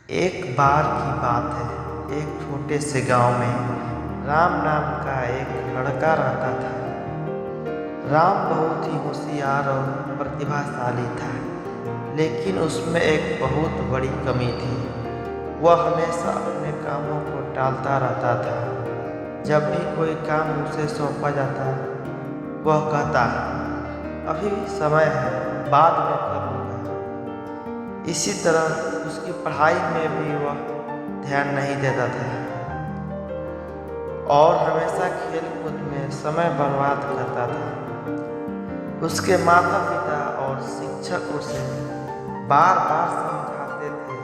एक बार की बात है, एक छोटे से गांव में राम नाम का एक लड़का रहता था। राम बहुत ही होशियार और प्रतिभाशाली था, लेकिन उसमें एक बहुत बड़ी कमी थी। वह हमेशा अपने कामों को टालता रहता था। जब भी कोई काम उसे सौंपा जाता, वह कहता, अभी भी समय है, बाद में करूँगा। इसी तरह उसकी पढ़ाई में भी वह ध्यान नहीं देता था और हमेशा खेल कूद में समय बर्बाद करता था। उसके माता पिता और शिक्षक उसे बार बार समझाते थे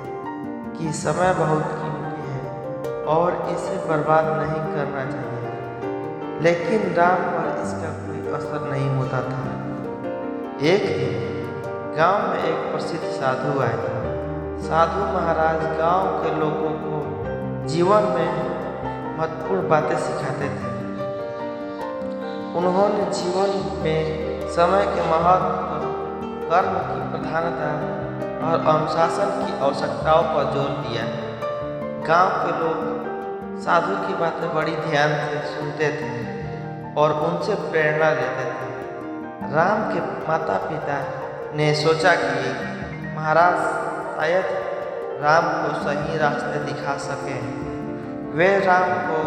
कि समय बहुत कीमती है और इसे बर्बाद नहीं करना चाहिए, लेकिन राम पर इसका कोई असर नहीं होता था। एक दिन गांव में एक प्रसिद्ध साधु आए। साधु महाराज गांव के लोगों को जीवन में महत्वपूर्ण बातें सिखाते थे। उन्होंने जीवन में समय के महत्व, कर्म की प्रधानता और अनुशासन की आवश्यकताओं पर जोर दिया। गांव के लोग साधु की बातें बड़ी ध्यान से सुनते थे और उनसे प्रेरणा लेते थे। राम के माता पिता ने सोचा कि महाराज शायद राम को सही रास्ते दिखा सकें। वे राम को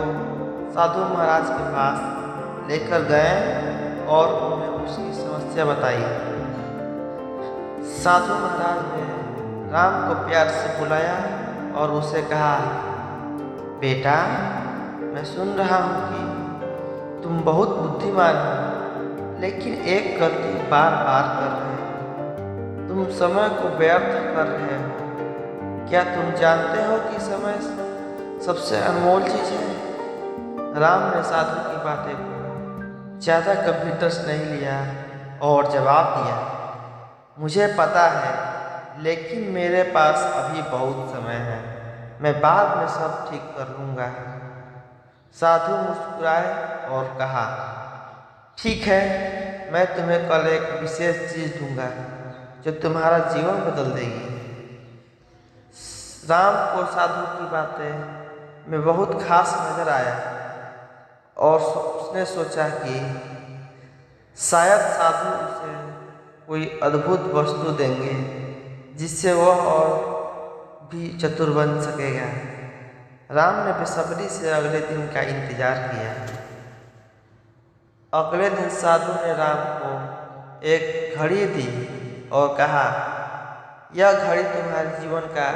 साधु महाराज के पास लेकर गए और उन्हें उसकी समस्या बताई। साधु महाराज ने राम को प्यार से बुलाया और उसे कहा, बेटा, मैं सुन रहा हूँ कि तुम बहुत बुद्धिमान हो, लेकिन एक गलती बार बार कर रहे हो। तुम समय को व्यर्थ कर रहे हो। क्या तुम जानते हो कि समय सबसे अनमोल चीज़ है? राम ने साधु की बातें को ज़्यादा गंभीरता से नहीं लिया और जवाब दिया, मुझे पता है, लेकिन मेरे पास अभी बहुत समय है। मैं बाद में सब ठीक कर लूँगा। साधु मुस्कुराए और कहा, ठीक है, मैं तुम्हें कल एक विशेष चीज़ दूंगा जो तुम्हारा जीवन बदल देगी। राम को साधु की बातें में बहुत खास नजर आया और उसने सोचा कि शायद साधु उसे कोई अद्भुत वस्तु देंगे जिससे वह और भी चतुर बन सकेगा। राम ने बेसब्री से अगले दिन का इंतजार किया। अगले दिन साधु ने राम को एक घड़ी दी और कहा, यह घड़ी तुम्हारे जीवन का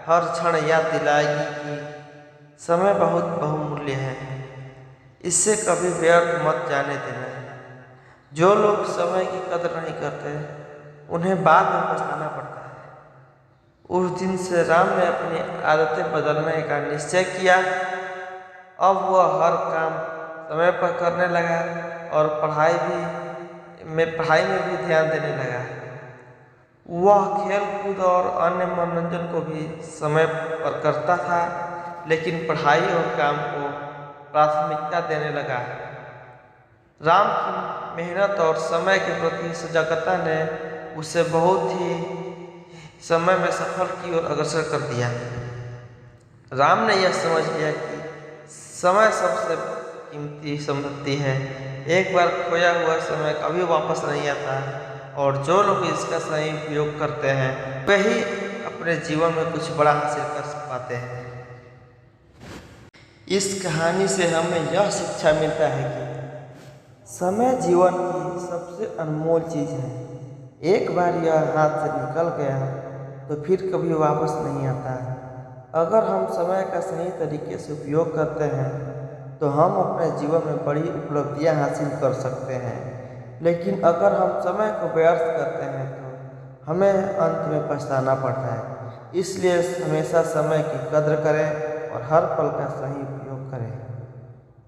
हर क्षण याद दिलाएगी कि समय बहुत बहुमूल्य है। इससे कभी व्यर्थ मत जाने देना। जो लोग समय की कदर नहीं करते, उन्हें बाद में पछताना पड़ता है। उस दिन से राम ने अपनी आदतें बदलने का निश्चय किया। अब वह हर काम समय पर करने लगा और पढ़ाई में भी ध्यान देने लगा। वह खेल कूद और अन्य मनोरंजन को भी समय पर करता था, लेकिन पढ़ाई और काम को प्राथमिकता देने लगा। राम की मेहनत और समय के प्रति सजगता ने उसे बहुत ही समय में सफल की ओर अग्रसर कर दिया। राम ने यह समझ लिया कि समय सबसे कीमती संपत्ति है। एक बार खोया हुआ समय कभी वापस नहीं आता और जो लोग इसका सही उपयोग करते हैं, वही अपने जीवन में कुछ बड़ा हासिल कर पाते हैं। इस कहानी से हमें यह शिक्षा मिलता है कि समय जीवन की सबसे अनमोल चीज़ है। एक बार यह हाथ से निकल गया तो फिर कभी वापस नहीं आता। अगर हम समय का सही तरीके से उपयोग करते हैं तो हम अपने जीवन में बड़ी उपलब्धियां हासिल कर सकते हैं, लेकिन अगर हम समय को व्यर्थ करते हैं तो हमें अंत में पछताना पड़ता है। इसलिए हमेशा समय की कद्र करें और हर पल का सही उपयोग करें।